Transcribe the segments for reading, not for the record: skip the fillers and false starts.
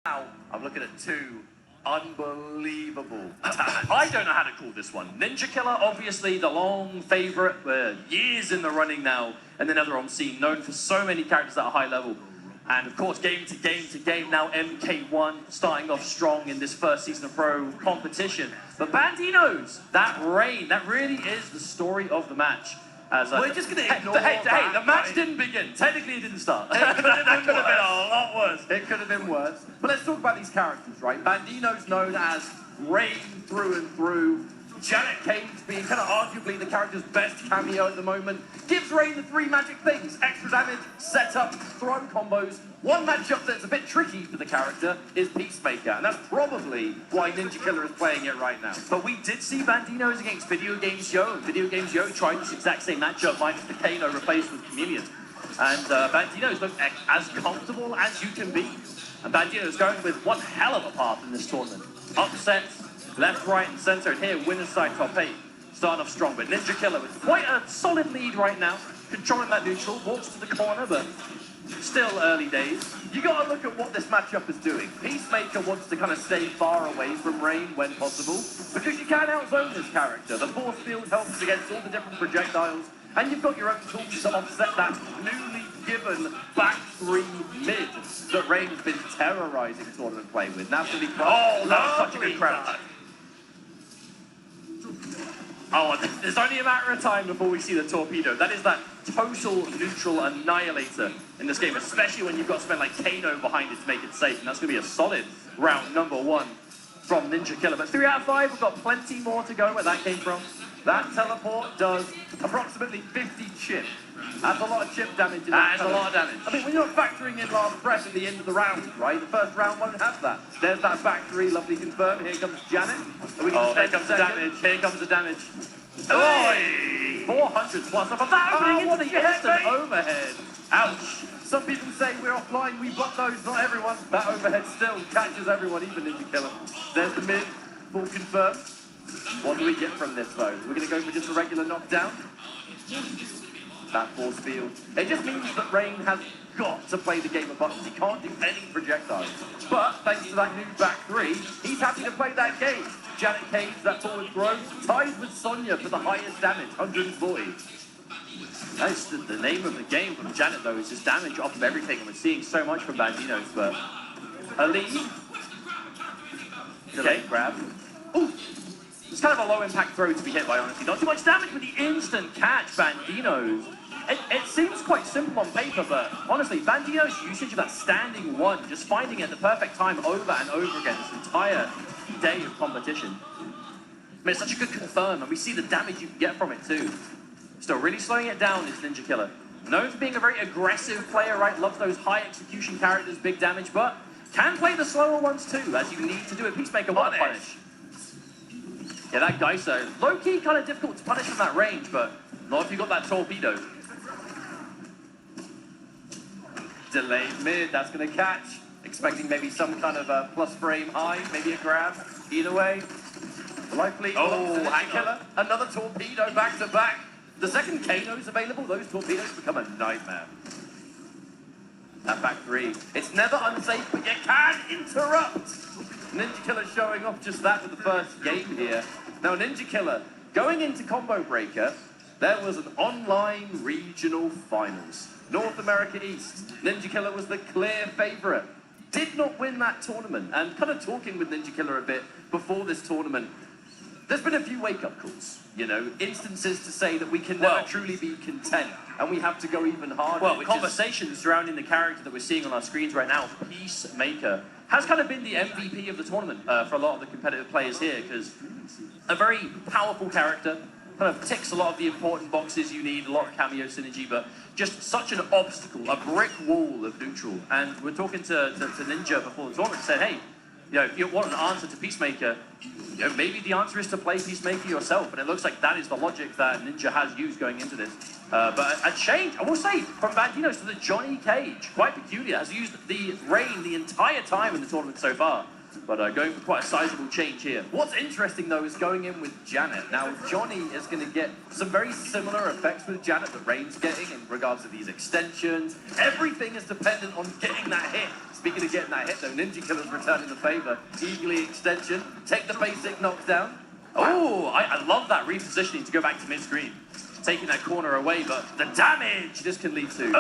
Now, I'm looking at two unbelievable I don't know how to call this one. Ninjakilla, obviously the long favourite, years in the running now, and then other on scene, known for so many characters at a high level. And of course, game to game, now MK1 starting off strong in this first season of pro competition. But Bandinoz, that reign, that really is the story of the match. As, We're just going to ignore that. The match didn't begin. Technically, it didn't start. It could have been a lot worse. It could have been worse. But let's talk about these characters, right? Bandinoz known as Rain through and through. Janet Cage being kind of arguably the character's best cameo at the moment. Gives Rain the three magic things. Extra damage, setup, throw combos. One matchup that's a bit tricky for the character is Peacemaker. And that's probably why Ninjakilla is playing it right now. But we did see Bandinoz against Video Games Yo. Video Games Yo tried this exact same matchup, minus the Kano replaced with Chameleon. And Bandinoz looked as comfortable as you can be. And Bandinoz going with one hell of a path in this tournament. Upsets, left, right, and center. And here, winner's side top 8. Starting off strong, but Ninjakilla with quite a solid lead right now. Controlling that neutral, walks to the corner, but still early days. You got to look at what this matchup is doing. Peacemaker wants to kind of stay far away from Rain when possible, because you can outzone this character. The force field helps against all the different projectiles, and you've got your own tools to offset that newly given back 3 mid that Rain has been terrorizing tournament play with. Now to be that was such a good crouch. Oh, there's only a matter of time before we see the torpedo. That is that total neutral annihilator in this game, especially when you've got to spend like Kano behind it to make it safe. And that's going to be a solid round number 1 from Ninjakilla. But 3 out of 5, we've got plenty more to go where that came from. That teleport does approximately 50 chip. That's a lot of chip damage. That is a lot of damage. I mean, when you're not factoring in last breath at the end of the round, right? The first round won't have that. There's that back 3, lovely confirm. Here comes Janet. Here comes the damage. Here comes the damage. Hey! 400 plus. But that opening into the instant overhead. Ouch. Some people say we're offline, we block those, not everyone. That overhead still catches everyone, even Ninjakilla. There's the mid, full confirm. What do we get from this though? We're going to go for just a regular knockdown. That force field. It just means that Rain has got to play the game of buttons. He can't do any projectiles. But thanks to that new back 3, he's happy to play that game. Janet Cage, that forward throw, ties with Sonya for the highest damage, 140. That's the name of the game from Janet though, is just damage off of everything. And we're seeing so much from Bandinoz, but a lead. Okay, grab. Ooh. It's kind of a low impact throw to be hit by, honestly. Not too much damage with the instant catch, Bandinoz. It seems quite simple on paper, but honestly, Bandinoz's usage of that standing 1, just finding it at the perfect time over and over again this entire day of competition. I mean, it's such a good confirm, and we see the damage you can get from it too. Still really slowing it down is Ninjakilla. Known for being a very aggressive player, right? Loves those high execution characters, big damage, but can play the slower ones too, as you need to do it. Peacemaker one punish. Yeah, that Geyser, low-key kind of difficult to punish from that range, but not if you got that torpedo. Delayed mid, that's going to catch. Expecting maybe some kind of a plus frame high, maybe a grab. Either way, likely. Killer, another torpedo back to back. The second Kano's available, those torpedoes become a nightmare. That back 3, it's never unsafe, but you can interrupt. Ninjakilla showing off just that with the first game here. Now Ninjakilla, going into Combo Breaker, there was an online regional finals. North America East. Ninjakilla was the clear favourite. Did not win that tournament. And kind of talking with Ninjakilla a bit before this tournament, there's been a few wake-up calls, you know, instances to say that we can never truly be content and we have to go even harder. Well, conversations surrounding the character that we're seeing on our screens right now, Peacemaker, has kind of been the MVP of the tournament for a lot of the competitive players here, because a very powerful character, kind of ticks a lot of the important boxes you need, a lot of cameo synergy, but just such an obstacle, a brick wall of neutral. And we're talking to Ninja before the tournament, said, hey, you know, if you want an answer to Peacemaker, you know, maybe the answer is to play Peacemaker yourself, and it looks like that is the logic that Ninja has used going into this. But a change, I will say, from Bandinoz to the Johnny Cage, quite peculiar, has used the Rain the entire time in the tournament so far. But going for quite a sizable change here. What's interesting, though, is going in with Janet. Now, Johnny is going to get some very similar effects with Janet that Rain's getting in regards to these extensions. Everything is dependent on getting that hit. Speaking of getting that hit though, Ninjakiller's returning the favor. Eagerly extension, take the basic knockdown. Oh, I love that repositioning to go back to mid-screen. Taking that corner away, but the damage this can lead to.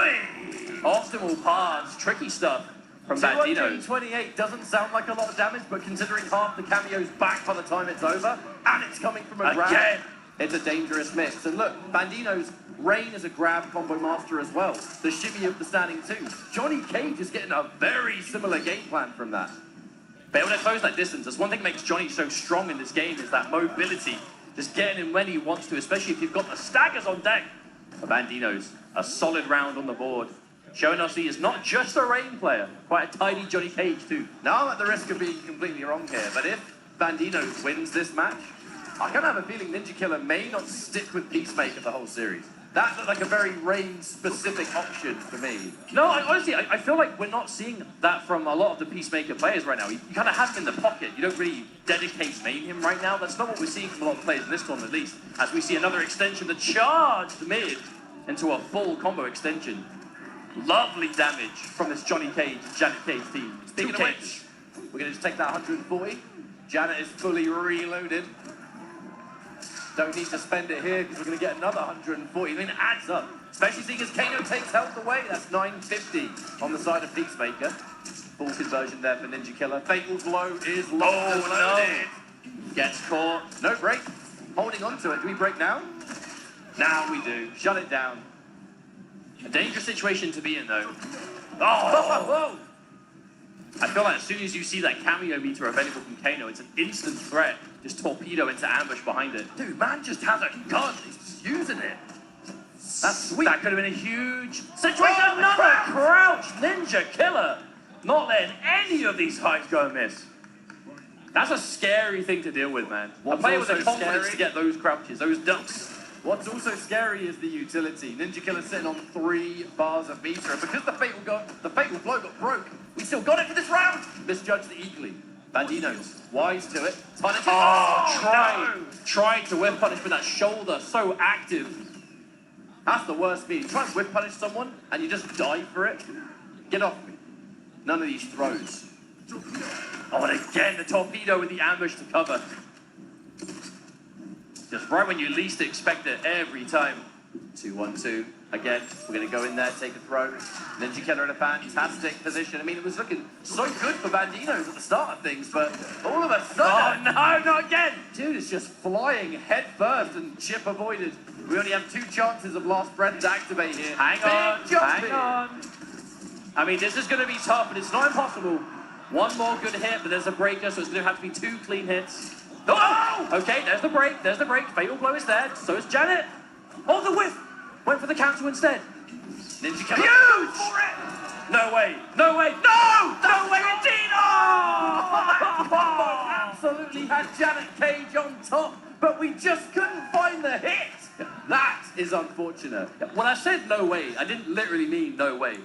Optimal paths, tricky stuff from Bandinoz. 228 doesn't sound like a lot of damage, but considering half the cameo's back by the time it's over, and it's coming from a grab, again, it's a dangerous mix. And look, Bandinoz, Rain is a grab combo master as well. The shimmy of the standing two. Johnny Cage is getting a very similar game plan from that. But able to close that distance. That's one thing that makes Johnny so strong in this game is that mobility. Just getting in when he wants to, especially if you've got the staggers on deck. For Bandinoz, a solid round on the board. Showing us he is not just a Rain player, quite a tidy Johnny Cage too. Now I'm at the risk of being completely wrong here, but if Bandinoz wins this match, I kind of have a feeling Ninjakilla may not stick with Peacemaker the whole series. That looked like a very Rain-specific option for me. No, honestly, I feel like we're not seeing that from a lot of the Peacemaker players right now. You kind of have him in the pocket. You don't really dedicate main him right now. That's not what we're seeing from a lot of players in this tournament, at least. As we see another extension, the charged mid into a full combo extension. Lovely damage from this Johnny Cage, Janet Cage team. Speaking of which, we're going to just take that 140. Janet is fully reloaded. Don't need to spend it here because we're going to get another 140. I mean, it adds up. Especially seeing as Kano takes health away. That's 950 on the side of Peacemaker. Full conversion there for Ninjakilla. Fatal blow is locked and loaded. No. Gets caught. No break. Holding on to it. Do we break now? Now we do. Shut it down. A dangerous situation to be in, though. Oh! I feel like as soon as you see that cameo meter available from Kano, it's an instant threat. Just torpedo into ambush behind it. Dude, man just has a gun. He's just using it. That's sweet. That could have been a huge situation. Another crouch Ninjakilla. Not letting any of these heights go amiss. That's a scary thing to deal with, man. A player with the confidence to get those crouches, those ducks. What's also scary is the utility. Ninjakilla sitting on 3 bars of meter, and because the fatal blow got broke, we still got it for this round. Misjudged eagerly. Bandinoz, wise to it. Tried to whip punish with that shoulder, so active. That's the worst speed. You try and whip punish someone, and you just die for it. Get off me. None of these throws. Oh, and again, the torpedo with the ambush to cover. Just right when you least expect it every time. 2-1-2. Again, we're going to go in there, take a throw. Ninjakilla in a fantastic position. I mean, it was looking so good for Bandinoz at the start of things, but all of a sudden... Oh, no, not again! Dude, it's just flying head first and chip avoided. We only have 2 chances of last breath to activate here. Hang on. I mean, this is going to be tough, but it's not impossible. One more good hit, but there's a breaker, so it's going to have to be 2 clean hits. Oh! Okay, there's the break, Fatal blow is there, so is Janet. Oh, the whiff! Went for the cancel instead. Ninjakilla. Huge! For it! No way, no way, no way indeed! Oh! Absolutely had Janet Cage on top, but we just couldn't find the hit. That is unfortunate. When I said no way, I didn't literally mean no way.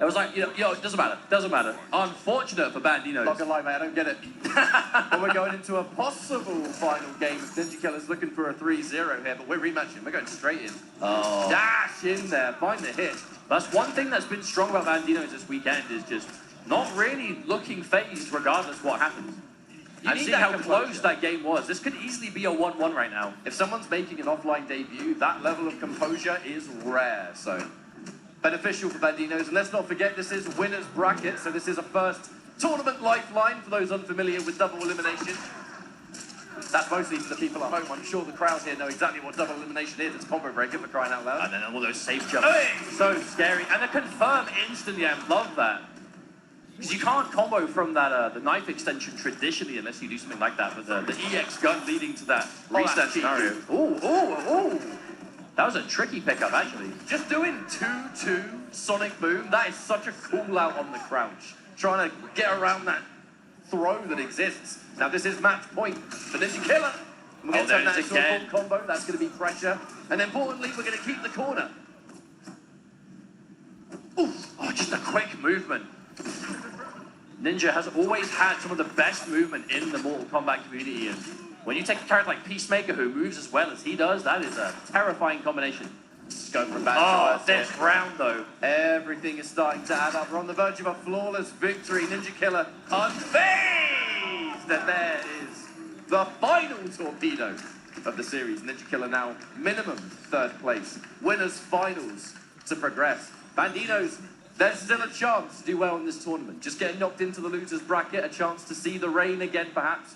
It was like, it doesn't matter. Unfortunate for Bandinoz. Not gonna lie, mate, I don't get it. But we're going into a possible final game. Ninjakilla's looking for a 3-0 here, but we're rematching. We're going straight in. Oh. Dash in there, find the hit. That's one thing that's been strong about Bandinoz this weekend is just not really looking phased regardless what happens. And see how close that game was. This could easily be a 1-1 right now. If someone's making an offline debut, that level of composure is rare, so... beneficial for Bandinoz, and let's not forget this is winner's bracket, so this is a first tournament lifeline for those unfamiliar with double elimination. That's mostly for the people at home. I'm sure the crowd here know exactly what double elimination is. It's combo breaker for crying out loud. And then all those safe jumps. So scary. And the confirm instantly, I love that. Because you can't combo from that the knife extension traditionally unless you do something like that, but the EX gun leading to that reset scenario. Ooh. That was a tricky pickup, actually. Just doing 2-2 Sonic Boom, that is such a call out on the crouch. Trying to get around that throw that exists. Now this is match point for Ninjakilla. We're going to turn that into a full combo, that's going to be pressure. And importantly, we're going to keep the corner. Oof. Oh, just a quick movement. Ninja has always had some of the best movement in the Mortal Kombat community, and when you take a character like Peacemaker who moves as well as he does, that is a terrifying combination. Just going for a bad Oh, choice this here. round though. Everything is starting to add up. We're on the verge of a flawless victory. Ninjakilla unfazed. And there is the final torpedo of the series. Ninjakilla now minimum third place. Winners finals to progress. Bandinoz, there's still a chance to do well in this tournament. Just getting knocked into the losers bracket, a chance to see the rain again perhaps.